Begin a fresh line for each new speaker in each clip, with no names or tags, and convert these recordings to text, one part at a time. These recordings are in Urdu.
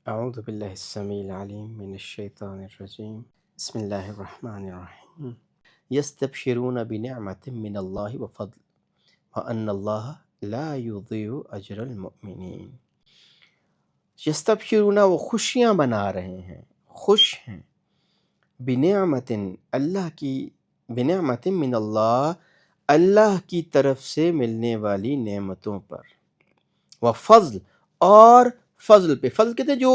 اعوذ باللہ السمیع العلیم من الشیطان الرجیم بسم اللہ الرحمن الرحیم یستبشرون بنعمت من اللہ وفضل وان اللہ لا یضیع اجر المؤمنین۔ یستبشرون، وہ خوشیاں منا رہے ہیں، خوش ہیں، بنعمت، اللہ کی، بنعمت من اللہ، اللہ کی طرف سے ملنے والی نعمتوں پر، وفضل، اور فضل پہ۔ فضل کہتے ہیں جو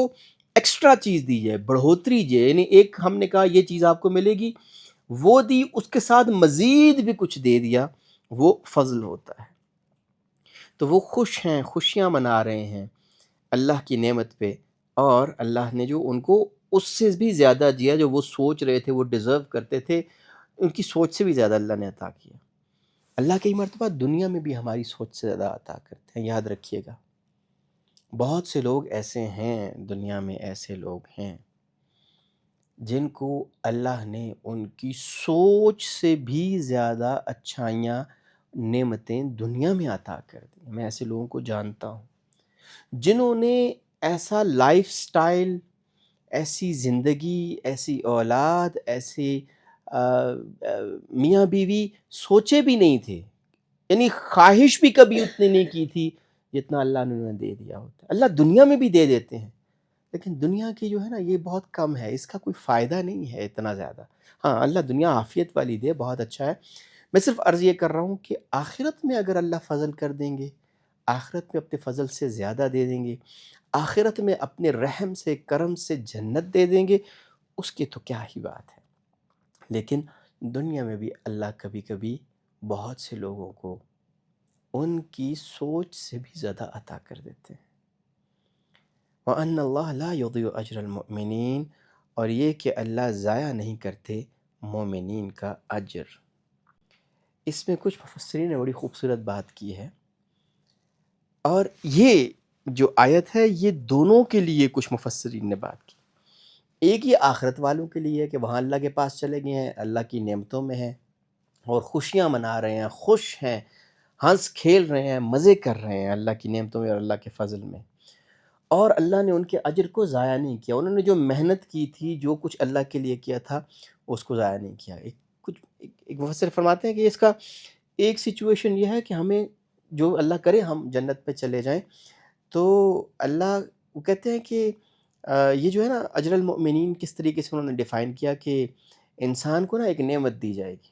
ایکسٹرا چیز دی جائے، بڑھوتری جائے، یعنی ایک ہم نے کہا یہ چیز آپ کو ملے گی، وہ دی، اس کے ساتھ مزید بھی کچھ دے دیا، وہ فضل ہوتا ہے۔ تو وہ خوش ہیں، خوشیاں منا رہے ہیں اللہ کی نعمت پہ، اور اللہ نے جو ان کو اس سے بھی زیادہ دیا جو وہ سوچ رہے تھے، وہ ڈیزرو کرتے تھے، ان کی سوچ سے بھی زیادہ اللہ نے عطا کیا۔ اللہ کئی مرتبہ دنیا میں بھی ہماری سوچ سے زیادہ عطا کرتے ہیں، یاد رکھیے گا۔ بہت سے لوگ ایسے ہیں، دنیا میں ایسے لوگ ہیں جن کو اللہ نے ان کی سوچ سے بھی زیادہ اچھائیاں، نعمتیں دنیا میں عطا کر دی۔ میں ایسے لوگوں کو جانتا ہوں جنہوں نے ایسا لائف سٹائل، ایسی زندگی، ایسی اولاد، ایسے میاں بیوی سوچے بھی نہیں تھے، یعنی خواہش بھی کبھی اتنی نہیں کی تھی جتنا اللہ نے انہیں دے دیا ہوتا ہے۔ اللہ دنیا میں بھی دے دیتے ہیں، لیکن دنیا کی جو ہے نا یہ بہت کم ہے، اس کا کوئی فائدہ نہیں ہے اتنا زیادہ۔ ہاں اللہ دنیا عافیت والی دے، بہت اچھا ہے۔ میں صرف عرض یہ کر رہا ہوں کہ آخرت میں اگر اللہ فضل کر دیں گے، آخرت میں اپنے فضل سے زیادہ دے دیں گے، آخرت میں اپنے رحم سے، کرم سے جنت دے دیں گے، اس کی تو کیا ہی بات ہے۔ لیکن دنیا میں بھی اللہ کبھی کبھی بہت سے لوگوں کو ان کی سوچ سے بھی زیادہ عطا کر دیتے ہیں۔ وَأَنَّ اللَّهَ لَا يُضِيعُ أَجْرَ الْمُؤْمِنِينَ، اور یہ کہ اللہ ضائع نہیں کرتے مومنین کا اجر۔ اس میں کچھ مفسرین نے بڑی خوبصورت بات کی ہے، اور یہ جو آیت ہے یہ دونوں کے لیے کچھ مفسرین نے بات کی۔ ایک یہ آخرت والوں کے لیے کہ وہاں اللہ کے پاس چلے گئے ہیں، اللہ کی نعمتوں میں ہیں اور خوشیاں منا رہے ہیں، خوش ہیں، ہنس کھیل رہے ہیں، مزے کر رہے ہیں اللہ کی نعمتوں میں اور اللہ کے فضل میں، اور اللہ نے ان کے اجر کو ضائع نہیں کیا۔ انہوں نے جو محنت کی تھی، جو کچھ اللہ کے لیے کیا تھا، اس کو ضائع نہیں کیا۔ ایک مفسر فرماتے ہیں کہ اس کا ایک سچویشن یہ ہے کہ ہمیں جو اللہ کرے ہم جنت پہ چلے جائیں، تو اللہ، وہ کہتے ہیں کہ یہ جو ہے نا اجر المؤمنین کس طریقے سے انہوں نے ڈیفائن کیا کہ انسان کو نا ایک نعمت دی جائے گی،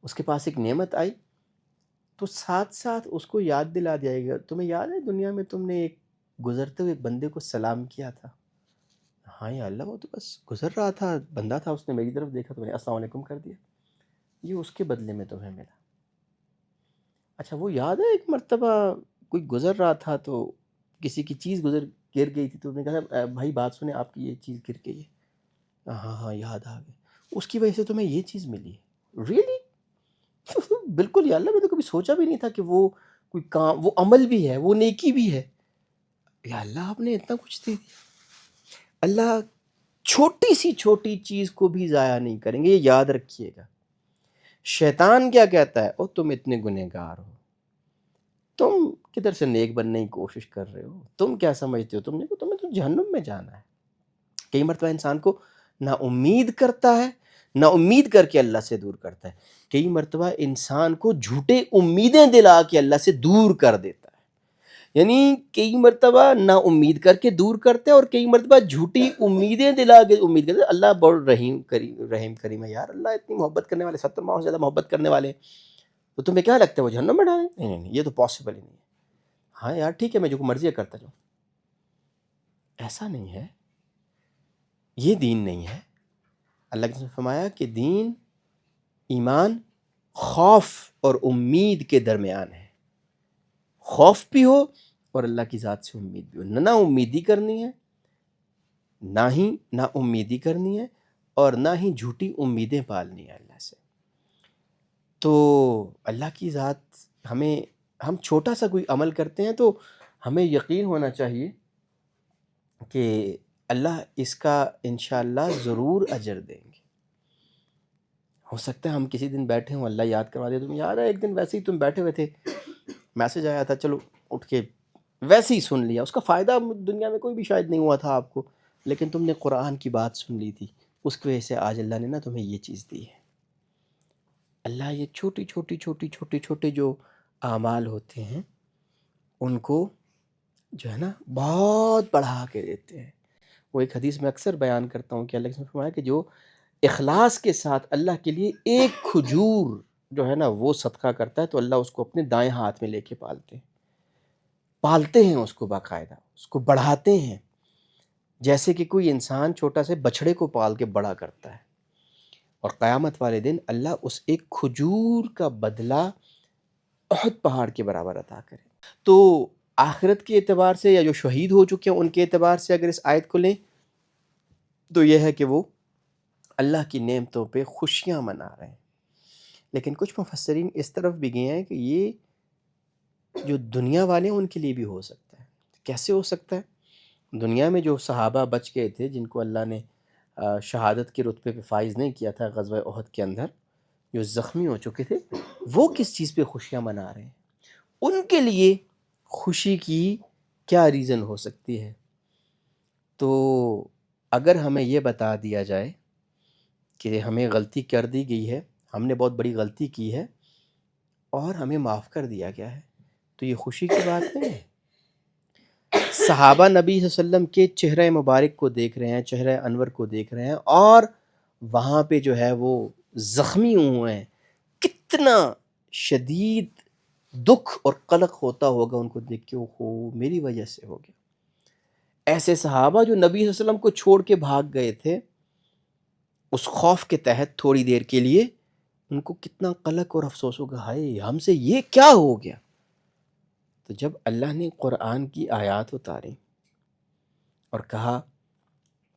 اس کے پاس ایک نعمت آئی تو ساتھ ساتھ اس کو یاد دلا دیا گیا، تمہیں یاد ہے دنیا میں تم نے ایک گزرتے ہوئے بندے کو سلام کیا تھا؟ ہاں یا اللہ، وہ تو بس گزر رہا تھا، بندہ تھا، اس نے میری طرف دیکھا تو میں نے السلام علیکم کر دیا، یہ اس کے بدلے میں تمہیں ملا۔ اچھا وہ یاد ہے ایک مرتبہ کوئی گزر رہا تھا تو کسی کی چیز گر گئی تھی، تو نے کہا بھائی بات سنیں، آپ کی یہ چیز گر گئی ہے۔ ہاں ہاں یاد آ گئی، اس کی وجہ سے تمہیں یہ چیز ملی ہے؟ ریئلی؟ بالکل یا اللہ، میں تو کبھی سوچا بھی نہیں تھا کہ وہ کوئی کام، وہ عمل بھی ہے، وہ نیکی بھی ہے۔ یا اللہ آپ نے اتنا کچھ دے دیا۔ اللہ چھوٹی سی چھوٹی چیز کو بھی ضائع نہیں کریں گے، یہ یاد رکھیے گا۔ شیطان کیا کہتا ہے؟ او تم اتنے گنہگار ہو، تم کدھر سے نیک بننے کی کوشش کر رہے ہو، تم کیا سمجھتے ہو، تمہیں تو جہنم میں جانا ہے۔ کئی مرتبہ انسان کو نا امید کرتا ہے، نا امید کر کے اللہ سے دور کرتا ہے۔ کئی مرتبہ انسان کو جھوٹے امیدیں دلا کے اللہ سے دور کر دیتا ہے، یعنی کئی مرتبہ نا امید کر کے دور کرتے ہیں، اور کئی مرتبہ جھوٹی امیدیں دلا کے امید کرتے ہیں۔ اللہ بڑا رحیم کریم ہے، یار اللہ اتنی محبت کرنے والے، 70 ماہ سے زیادہ محبت کرنے والے، تو تمہیں کیا لگتا ہے وہ جہنم میں ڈالیں؟ نہیں نہیں، یہ تو پاسبل ہی نہیں ہے۔ ہاں یار ٹھیک ہے، میں جو مرضی کرتا جاؤں، ایسا نہیں ہے، یہ دین نہیں ہے۔ اللہ نے فرمایا کہ دین، ایمان خوف اور امید کے درمیان ہے، خوف بھی ہو اور اللہ کی ذات سے امید بھی ہو، نہ امیدی کرنی ہے، نہ امیدی کرنی ہے، اور نہ ہی جھوٹی امیدیں پالنی ہے اللہ سے۔ تو اللہ کی ذات ہم چھوٹا سا کوئی عمل کرتے ہیں تو ہمیں یقین ہونا چاہیے کہ اللہ اس کا انشاءاللہ ضرور اجر دیں گے۔ ہو سکتا ہے ہم کسی دن بیٹھے ہوں، اللہ یاد کروا دے، تمہیں یاد ہے ایک دن ویسے ہی تم بیٹھے ہوئے تھے، میسج آیا تھا، چلو اٹھ کے ویسے ہی سن لیا، اس کا فائدہ دنیا میں کوئی بھی شاید نہیں ہوا تھا آپ کو، لیکن تم نے قرآن کی بات سن لی تھی، اس کی وجہ سے آج اللہ نے نا تمہیں یہ چیز دی ہے۔ اللہ یہ چھوٹی چھوٹی چھوٹی چھوٹے چھوٹے جو اعمال ہوتے ہیں ان کو جو ہے نا بہت بڑھا کے دیتے ہیں۔ وہ ایک حدیث میں اکثر بیان کرتا ہوں کہ اللہ نے فرمایا کہ جو اخلاص کے ساتھ اللہ کے لیے ایک کھجور جو ہے نا وہ صدقہ کرتا ہے تو اللہ اس کو اپنے دائیں ہاتھ میں لے کے پالتے ہیں اس کو، باقاعدہ اس کو بڑھاتے ہیں، جیسے کہ کوئی انسان چھوٹا سے بچھڑے کو پال کے بڑا کرتا ہے، اور قیامت والے دن اللہ اس ایک کھجور کا بدلہ احد پہاڑ کے برابر عطا کرے۔ تو آخرت کے اعتبار سے یا جو شہید ہو چکے ہیں ان کے اعتبار سے اگر اس آیت کو لیں تو یہ ہے کہ وہ اللہ کی نعمتوں پہ خوشیاں منا رہے ہیں۔ لیکن کچھ مفسرین اس طرف بھی گئے ہیں کہ یہ جو دنیا والے ہیں ان کے لیے بھی ہو سکتا ہے۔ کیسے ہو سکتا ہے؟ دنیا میں جو صحابہ بچ گئے تھے جن کو اللہ نے شہادت کے رتبے پہ فائز نہیں کیا تھا غزوہ احد کے اندر، جو زخمی ہو چکے تھے، وہ کس چیز پہ خوشیاں منا رہے ہیں؟ ان کے لیے خوشی کی کیا ریزن ہو سکتی ہے؟ تو اگر ہمیں یہ بتا دیا جائے کہ ہمیں غلطی کر دی گئی ہے، ہم نے بہت بڑی غلطی کی ہے اور ہمیں معاف کر دیا گیا ہے، تو یہ خوشی کی بات نہیں ہے۔ صحابہ نبی صلی اللہ علیہ وسلم کے چہرہ مبارک کو دیکھ رہے ہیں، چہرہ انور کو دیکھ رہے ہیں، اور وہاں پہ جو ہے وہ زخمی ہوئے ہیں، کتنا شدید دکھ اور قلق ہوتا ہوگا ان کو دیکھ کے، اوہو میری وجہ سے ہو گیا۔ ایسے صحابہ جو نبی صلی اللہ علیہ وسلم کو چھوڑ کے بھاگ گئے تھے اس خوف کے تحت تھوڑی دیر کے لیے، ان کو کتنا قلق اور افسوس ہوگا، ہائے ہم سے یہ کیا ہو گیا۔ تو جب اللہ نے قرآن کی آیات اتاری اور کہا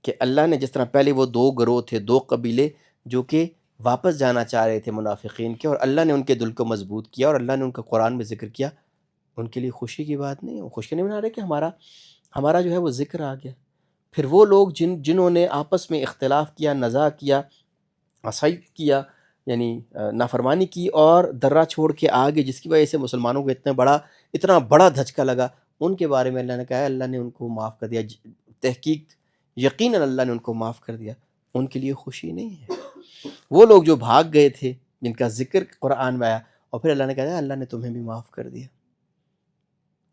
کہ اللہ نے جس طرح پہلے وہ دو گروہ تھے، دو قبیلے جو کہ واپس جانا چاہ رہے تھے منافقین کے، اور اللہ نے ان کے دل کو مضبوط کیا اور اللہ نے ان کا قرآن میں ذکر کیا، ان کے لیے خوشی کی بات نہیں ہے، وہ خوشی نہیں منا رہے کہ ہمارا جو ہے وہ ذکر آ گیا۔ پھر وہ لوگ جنہوں نے آپس میں اختلاف کیا، نزاع کیا، عصیت کیا، یعنی نافرمانی کی اور درہ چھوڑ کے آگے، جس کی وجہ سے مسلمانوں کو اتنا بڑا دھچکا لگا، ان کے بارے میں اللہ نے کہا ہے اللہ نے ان کو معاف کر دیا۔ تحقیق یقیناً اللہ نے ان کو معاف کر دیا، ان کے لیے خوشی نہیں ہے۔ وہ لوگ جو بھاگ گئے تھے جن کا ذکر قرآن میں آیا اور پھر اللہ نے کہا اللہ نے تمہیں بھی معاف کر دیا،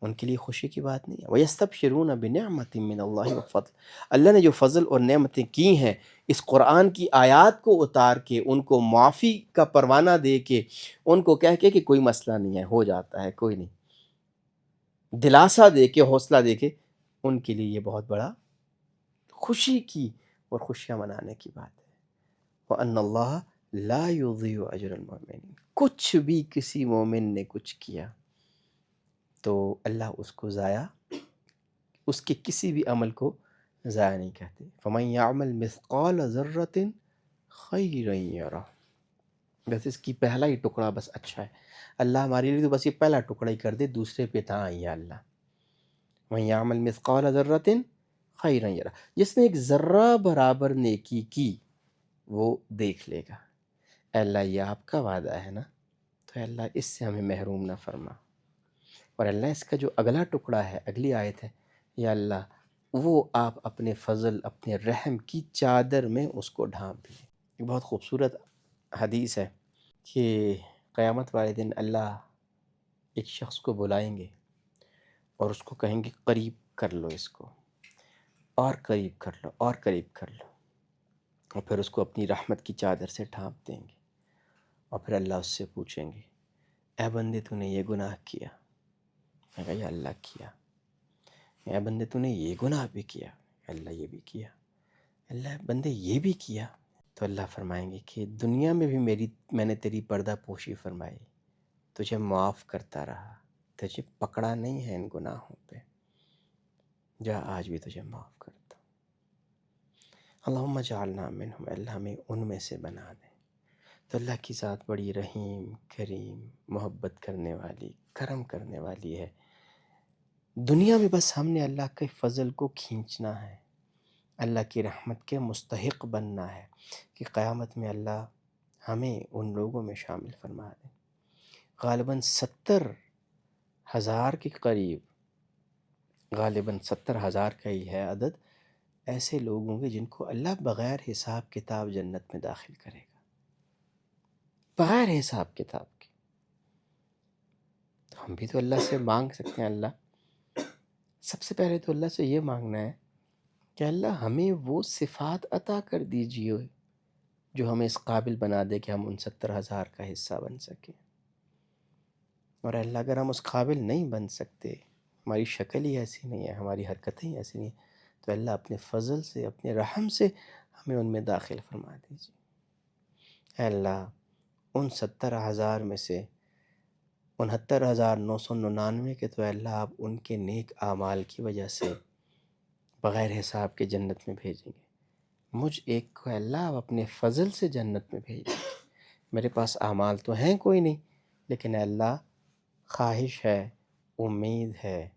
ان کے لیے خوشی کی بات نہیں ہے۔ وَيَسْتَبْشِرُونَ بِنِعْمَةٍ مِّنَ اللَّهِ وَفَضْلٍ، اللہ نے جو فضل اور نعمتیں کی ہیں اس قرآن کی آیات کو اتار کے، ان کو معافی کا پروانہ دے کے، ان کو کہہ کے کہ کوئی مسئلہ نہیں ہے، ہو جاتا ہے، کوئی نہیں، دلاسا دے کے، حوصلہ دے کے، ان کے لیے یہ بہت بڑا خوشی کی اور خوشیاں منانے کی بات ہے۔ وَأَنَّ اللَّهَ لَا يُضِيعُ أَجْرَ الْمُؤْمِنِينَ، کچھ بھی کسی مومن نے کچھ کیا تو اللہ اس کو ضائع، اس کے کسی بھی عمل کو ضائع نہیں کہتے۔ فَمَن يَعْمَلْ مِثْقَالَ ذَرَّةٍ خَيْرًا يَرَهُ، بس اس کی پہلا ہی ٹکڑا بس اچھا ہے، اللہ ہمارے لیے تو بس یہ پہلا ٹکڑا ہی کر دے، دوسرے پہ تھا یا اللہ۔ وَمَن يَعْمَلْ مِثْقَالَ ذَرَّةٍ خَيْرًا يَرَهُ، جس نے ایک ذرہ برابر نیکی کی وہ دیکھ لے گا۔ اے اللہ یہ آپ کا وعدہ ہے نا، تو اے اللہ اس سے ہمیں محروم نہ فرما، اور اللہ اس کا جو اگلا ٹکڑا ہے، اگلی آیت ہے، یا اللہ وہ آپ اپنے فضل، اپنے رحم کی چادر میں اس کو ڈھانپ لیں۔ یہ بہت خوبصورت حدیث ہے کہ قیامت والے دن اللہ ایک شخص کو بلائیں گے اور اس کو کہیں گے قریب کر لو اس کو، اور قریب کر لو، اور قریب کر لو، اور پھر اس کو اپنی رحمت کی چادر سے ڈھانپ دیں گے، اور پھر اللہ اس سے پوچھیں گے اے بندے تو نے یہ گناہ کیا؟ میں کہا یا اللہ کیا۔ اے بندے تو نے یہ گناہ بھی کیا؟ اللہ یہ بھی کیا۔ اللہ بندے یہ بھی کیا؟ تو اللہ فرمائیں گے کہ دنیا میں بھی میں نے تیری پردہ پوشی فرمائی، تجھے معاف کرتا رہا، تجھے پکڑا نہیں ہے ان گناہوں پہ، جا آج بھی تجھے معاف کرتا ہوں۔ اللہم اجعلنا منہم، اللہ ہمیں ان میں سے بنا دے۔ تو اللہ کی ذات بڑی رحیم، کریم، محبت کرنے والی، کرم کرنے والی ہے۔ دنیا میں بس ہم نے اللہ کے فضل کو کھینچنا ہے، اللہ کی رحمت کے مستحق بننا ہے کہ قیامت میں اللہ ہمیں ان لوگوں میں شامل فرما دے۔ غالباً 70,000 کے قریب غالباً 70,000 کا ہی ہے عدد، ایسے لوگ ہوں گے جن کو اللہ بغیر حساب کتاب جنت میں داخل کرے گا، بغیر حساب کتاب کے۔ تو ہم بھی تو اللہ سے مانگ سکتے ہیں، اللہ سب سے پہلے تو اللہ سے یہ مانگنا ہے کہ اللہ ہمیں وہ صفات عطا کر دیجیے جو ہمیں اس قابل بنا دے کہ ہم ان 70,000 کا حصہ بن سکیں۔ اور اللہ اگر ہم اس قابل نہیں بن سکتے، ہماری شکل ہی ایسی نہیں ہے، ہماری حرکتیں ہی ایسی نہیں ہیں، تو اللہ اپنے فضل سے، اپنے رحم سے ہمیں ان میں داخل فرما دیجیے۔ اے اللہ ان 70,000 میں سے 69,999 کے تو اے اللہ آپ ان کے نیک اعمال کی وجہ سے بغیر حساب کے جنت میں بھیجیں گے، مجھ ایک کو اے اللہ آپ اپنے فضل سے جنت میں بھیجیں گے۔ میرے پاس اعمال تو ہیں کوئی نہیں، لیکن اے اللہ خواہش ہے، امید ہے،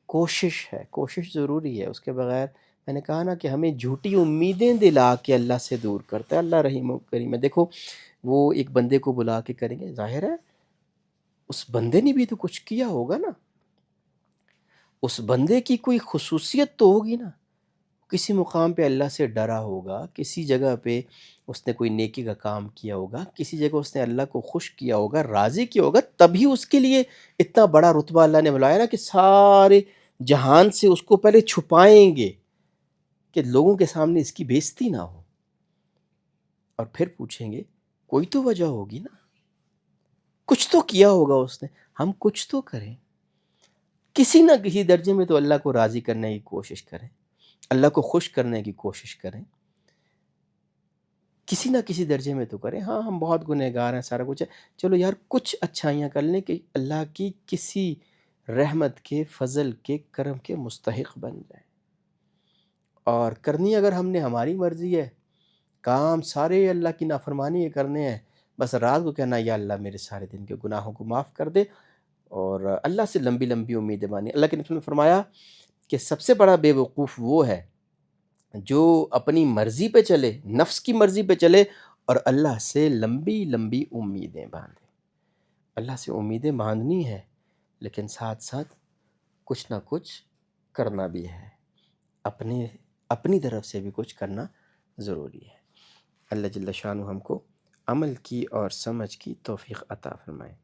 کوشش ہے، کوشش ضروری ہے، اس کے بغیر میں نے کہا نا کہ ہمیں جھوٹی امیدیں دلا کے اللہ سے دور کرتا ہے۔ اللہ رحیم و کریم ہے۔ دیکھو وہ ایک بندے کو بلا کے کریں گے، ظاہر ہے اس بندے نے بھی تو کچھ کیا ہوگا نا، اس بندے کی کوئی خصوصیت تو ہوگی نا، کسی مقام پہ اللہ سے ڈرا ہوگا، کسی جگہ پہ اس نے کوئی نیکی کا کام کیا ہوگا، کسی جگہ اس نے اللہ کو خوش کیا ہوگا، راضی کیا ہوگا، تبھی اس کے لیے اتنا بڑا رتبہ اللہ نے بلایا نا کہ سارے جہان سے اس کو پہلے چھپائیں گے کہ لوگوں کے سامنے اس کی بے عزتی نہ ہو، اور پھر پوچھیں گے کوئی تو وجہ ہوگی نا، کچھ تو کیا ہوگا اس نے، ہم کچھ تو کریں، کسی نہ کسی درجے میں تو اللہ کو راضی کرنے کی کوشش کریں، اللہ کو خوش کرنے کی کوشش کریں، کسی نہ کسی درجے میں تو کریں۔ ہاں ہم بہت گنہگار ہیں، سارا کچھ ہے، چلو یار کچھ اچھائیاں کر لیں کہ اللہ کی کسی رحمت کے، فضل کے، کرم کے مستحق بن جائیں۔ اور کرنی اگر ہم نے ہماری مرضی ہے، کام سارے اللہ کی نافرمانی کرنے ہیں، بس رات کو کہنا یا اللہ میرے سارے دن کے گناہوں کو معاف کر دے، اور اللہ سے لمبی لمبی امیدیں مانی۔ اللہ کے نبی نے فرمایا کہ سب سے بڑا بے وقوف وہ ہے جو اپنی مرضی پہ چلے، نفس کی مرضی پہ چلے، اور اللہ سے لمبی لمبی امیدیں باندھے۔ اللہ سے امیدیں باندھنی ہے، لیکن ساتھ ساتھ کچھ نہ کچھ کرنا بھی ہے، اپنی طرف سے بھی کچھ کرنا ضروری ہے۔ اللہ جل شانہ ہم کو عمل کی اور سمجھ کی توفیق عطا فرمائے۔